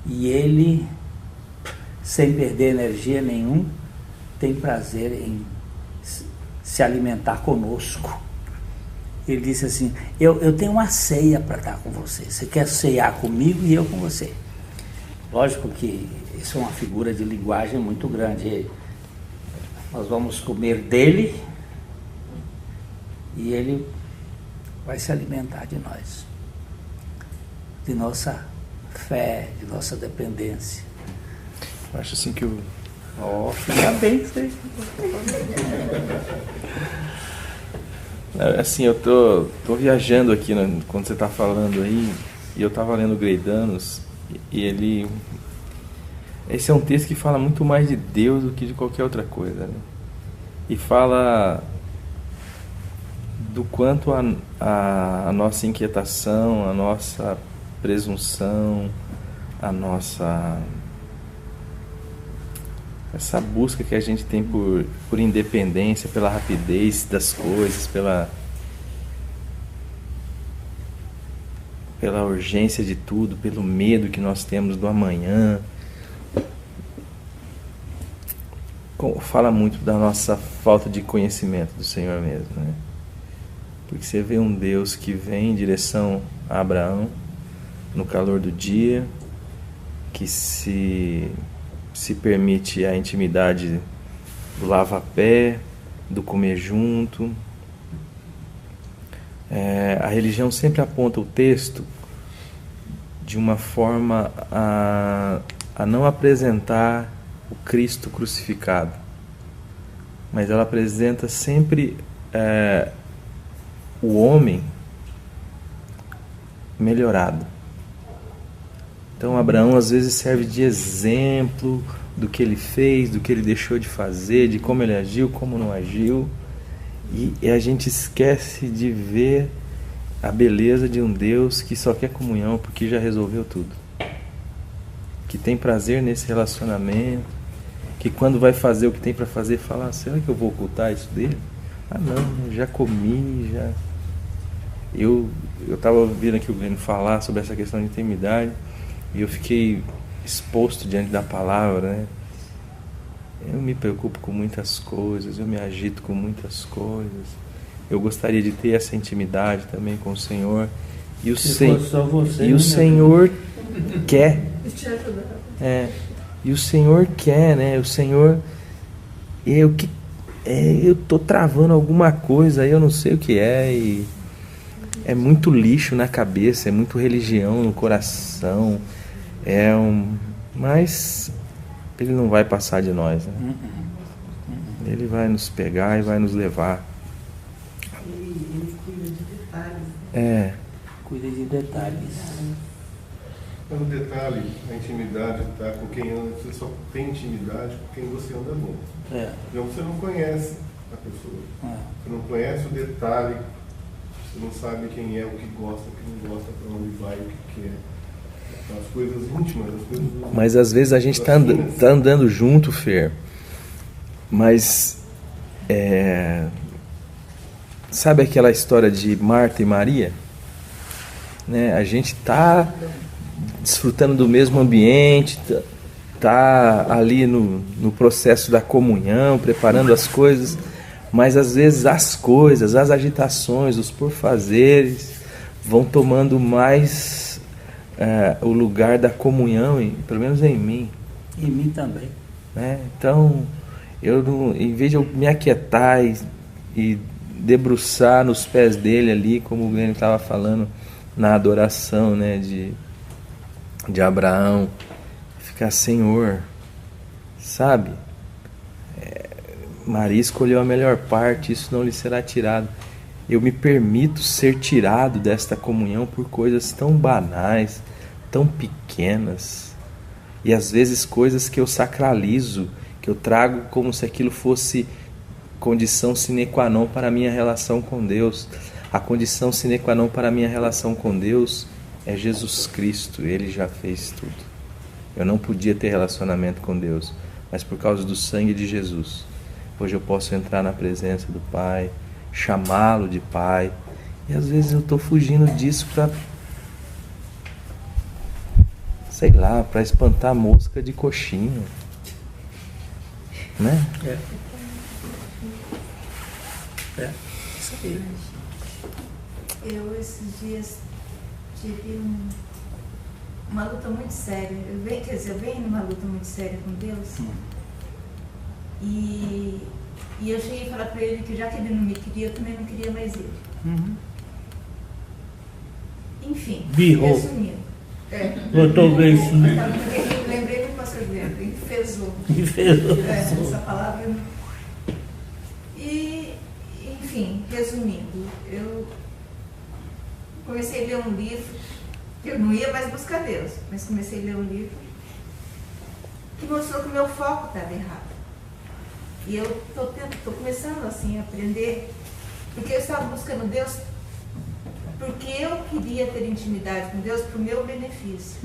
E Ele, sem perder energia nenhum, tem prazer em se alimentar conosco. Ele disse assim, eu tenho uma ceia para dar com você. Você quer ceiar comigo e eu com você? Lógico que isso é uma figura de linguagem muito grande. Nós vamos comer dele e ele vai se alimentar de nós, de nossa fé, de nossa dependência. Eu acho assim que o... Fica bem isso aí. Assim, eu tô viajando aqui, né, quando você está falando aí, e eu estava lendo Greidanos, e ele... Esse é um texto que fala muito mais de Deus do que de qualquer outra coisa, né? E fala do quanto a nossa inquietação, a nossa presunção, essa busca que a gente tem por independência, pela rapidez das coisas, pela urgência de tudo, pelo medo que nós temos do amanhã, fala muito da nossa falta de conhecimento do Senhor mesmo, né? Porque você vê um Deus que vem em direção a Abraão no calor do dia, que se permite a intimidade do lava-pé, do comer junto. A religião sempre aponta o texto de uma forma a não apresentar o Cristo crucificado, mas ela apresenta sempre o homem melhorado. Então Abraão às vezes serve de exemplo do que ele fez, do que ele deixou de fazer, de como ele agiu, como não agiu, e a gente esquece de ver a beleza de um Deus que só quer comunhão porque já resolveu tudo, que tem prazer nesse relacionamento, que quando vai fazer o que tem para fazer, fala, será que eu vou ocultar isso dele? Não, já comi, já... Eu estava ouvindo aqui o Glênio falar sobre essa questão de intimidade, e eu fiquei exposto diante da palavra, né? Eu me preocupo com muitas coisas, eu me agito com muitas coisas. Eu gostaria de ter essa intimidade também com o Senhor. E o Senhor quer. E o Senhor quer, né? O Senhor... eu tô travando alguma coisa aí, eu não sei o que é, e é muito lixo na cabeça, é muito religião no coração, mas Ele não vai passar de nós, né? Ele vai nos pegar e vai nos levar. Ele cuida de detalhes. Cuida de detalhes. Mas o detalhe, a intimidade está com quem anda, você só tem intimidade com quem você anda muito. Então você não conhece a pessoa. Você não conhece o detalhe, você não sabe quem é, o que gosta, o que não gosta, para onde vai, o que quer. As coisas íntimas, as coisas... Mas às vezes a gente está andando junto, Fer, mas sabe aquela história de Marta e Maria? Né? A gente está desfrutando do mesmo ambiente, está ali no processo da comunhão, preparando as coisas, mas às vezes as coisas, as agitações, os porfazeres vão tomando mais o lugar da comunhão, pelo menos em mim. Em mim também. Né? Então, em vez de eu me aquietar e debruçar nos pés dele ali, como o Glenn estava falando, na adoração, né, de Abraão, ficar, Senhor, sabe? Maria escolheu a melhor parte, isso não lhe será tirado. Eu me permito ser tirado desta comunhão por coisas tão banais, tão pequenas, e às vezes coisas que eu sacralizo, que eu trago como se aquilo fosse condição sine qua non para a minha relação com Deus. A condição sine qua non para a minha relação com Deus é Jesus Cristo. Ele já fez tudo. Eu não podia ter relacionamento com Deus, mas por causa do sangue de Jesus, hoje eu posso entrar na presença do Pai, chamá-lo de Pai. E às vezes eu estou fugindo disso para, sei lá, para espantar mosca de coxinha, né? Isso aí. Eu esses dias tive uma luta muito séria. Eu venho numa luta muito séria com Deus. E eu cheguei a falar para ele que já que ele não me queria, eu também não queria mais ele. Enfim, resumindo. Botou o beicinho. Lembrei do pastor Guilherme, enfesou. Essa palavra. E, enfim, resumindo, eu comecei a ler um livro, eu não ia mais buscar Deus, mas comecei a ler um livro que mostrou que o meu foco estava errado. E eu estou começando assim a aprender, porque eu estava buscando Deus porque eu queria ter intimidade com Deus para o meu benefício.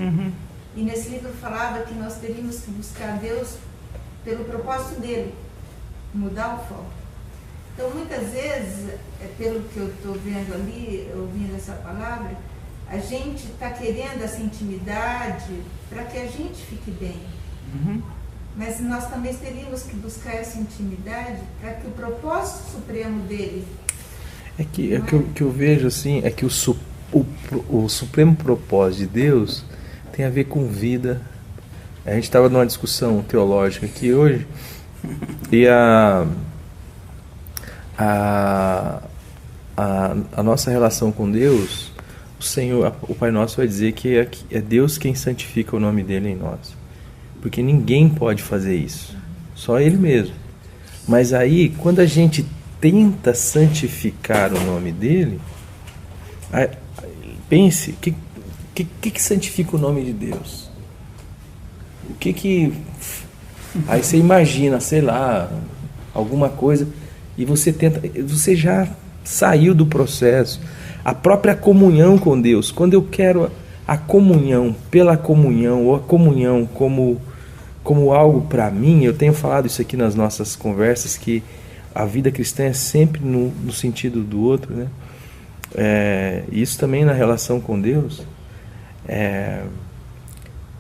E nesse livro falava que nós teríamos que buscar Deus pelo propósito dele, mudar o foco. Então muitas vezes, pelo que eu estou vendo ali, ouvindo essa palavra, a gente está querendo essa intimidade para que a gente fique bem. Mas nós também teríamos que buscar essa intimidade para que o propósito supremo dele... O que eu vejo assim, é que o supremo propósito de Deus tem a ver com vida. A gente estava numa discussão teológica aqui hoje, e a nossa relação com Deus, o Senhor, o Pai Nosso vai dizer que é Deus quem santifica o nome dele em nós. Porque ninguém pode fazer isso, só Ele mesmo. Mas aí, quando a gente tenta santificar o nome dele, pense, o que santifica o nome de Deus? Aí você imagina, sei lá, alguma coisa, e você já saiu do processo. A própria comunhão com Deus, quando eu quero a comunhão pela comunhão, ou a comunhão como algo para mim, eu tenho falado isso aqui nas nossas conversas, que a vida cristã é sempre no sentido do outro, né? Isso também na relação com Deus.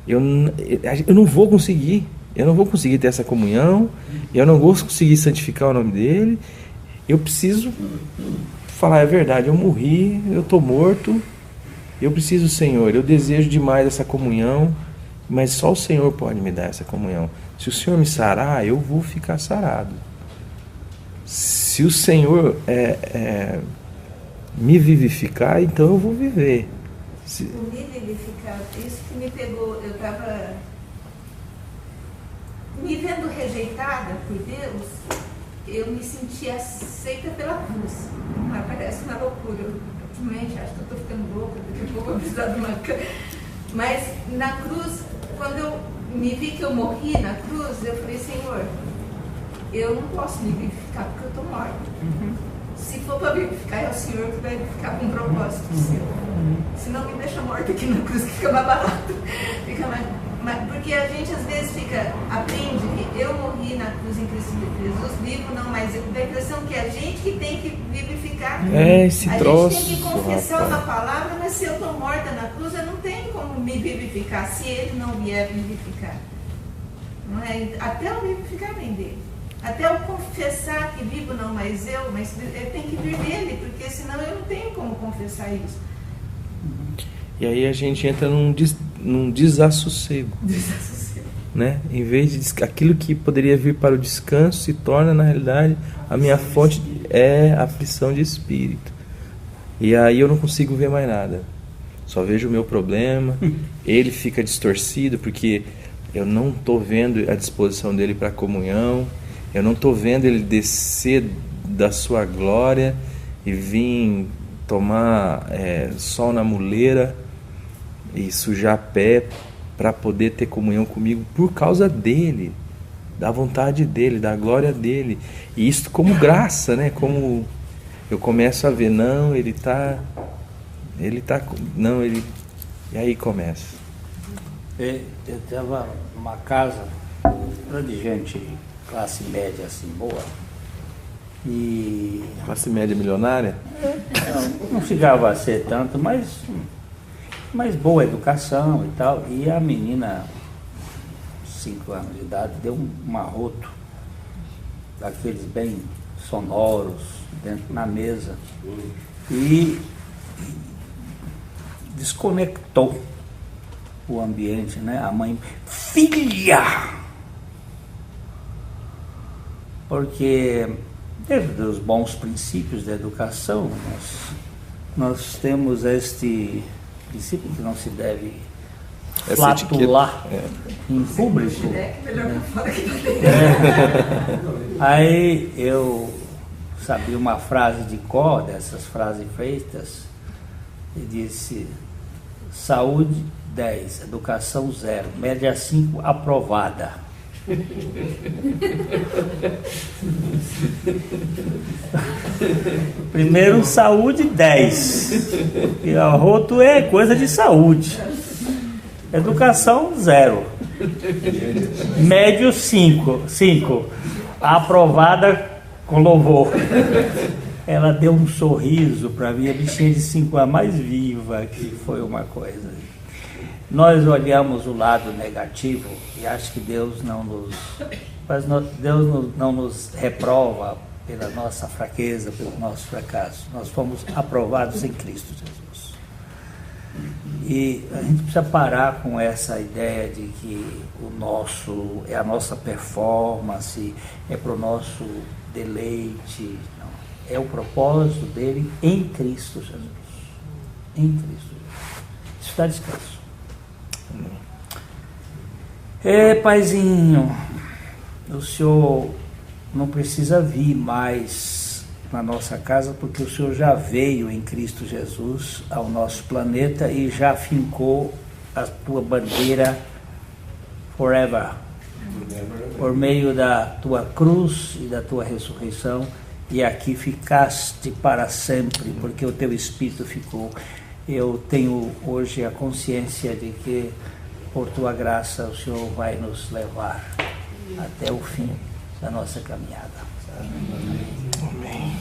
Eu não vou conseguir ter essa comunhão, eu não vou conseguir santificar o nome dele. Eu preciso falar a verdade, eu morri, eu estou morto, eu preciso do Senhor, eu desejo demais essa comunhão, mas só o Senhor pode me dar essa comunhão. Se o Senhor me sarar, eu vou ficar sarado. Se o Senhor me vivificar, então eu vou viver. O me vivificar, isso que me pegou, eu estava me vendo rejeitada por Deus, eu me senti aceita pela cruz. Parece uma loucura, eu ultimamente acho que eu estou ficando louca, daqui a pouco eu vou precisar de uma cama. Mas na cruz, quando eu me vi que eu morri na cruz, eu falei, Senhor, eu não posso me vivificar porque eu estou morta. Se for para vivificar, é o Senhor que vai vivificar com um propósito seu. Senão me deixa morta aqui na cruz, que fica mais barato. Porque a gente às vezes aprende que eu morri na cruz em Cristo Jesus, vivo não mais eu. Dá a impressão que é a gente que tem que vivificar. Esse troço. A gente tem que confessar uma palavra, mas se eu estou morta na cruz, eu não tenho como me vivificar, se Ele não vier vivificar. Não é? Até eu vivificar vem dele. Até eu confessar que vivo não mais eu, mas eu tenho que vir dele, porque senão eu não tenho como confessar isso. E aí a gente entra num desassossego. Né? Em vez de aquilo que poderia vir para o descanso, se torna na realidade a minha fonte é a aflição de espírito. E aí eu não consigo ver mais nada. Só vejo o meu problema, ele fica distorcido, porque eu não estou vendo a disposição dele para comunhão, eu não estou vendo ele descer da sua glória e vir tomar sol na muleira e sujar pé para poder ter comunhão comigo por causa dele, da vontade dele, da glória dele. E isso como graça, né? Como eu começo a ver, não, ele tá, não, ele... E aí começa. Eu estava numa casa de gente classe média assim, boa. E... Classe média milionária? Não chegava a ser tanto, mas boa educação e tal. E a menina, 5 anos de idade, deu um arroto, daqueles bem sonoros, dentro na mesa. E desconectou o ambiente, né? A mãe, filha! Porque dentro dos bons princípios da educação, nós temos este princípio que não se deve flatular em público. Aí eu sabia uma frase de cor, dessas frases feitas, e disse: saúde 10, educação 0, média 5 aprovada. Primeiro, saúde 10, e arroto é coisa de saúde. Educação 0, médio 5, aprovada com louvor. Ela deu um sorriso para mim, a bichinha de 5 anos mais viva, que foi uma coisa. Nós olhamos o lado negativo e acho que Deus não nos reprova pela nossa fraqueza, pelo nosso fracasso. Nós fomos aprovados em Cristo Jesus. E a gente precisa parar com essa ideia de que é a nossa performance, é para o nosso deleite. Não. É o propósito dele em Cristo Jesus. Em Cristo Jesus. Isso está descanso. Paizinho, o senhor não precisa vir mais na nossa casa, porque o senhor já veio em Cristo Jesus ao nosso planeta e já fincou a tua bandeira forever, por meio da tua cruz e da tua ressurreição, e aqui ficaste para sempre, porque o teu Espírito ficou. Eu tenho hoje a consciência de que, por tua graça, o Senhor vai nos levar até o fim da nossa caminhada. Amém.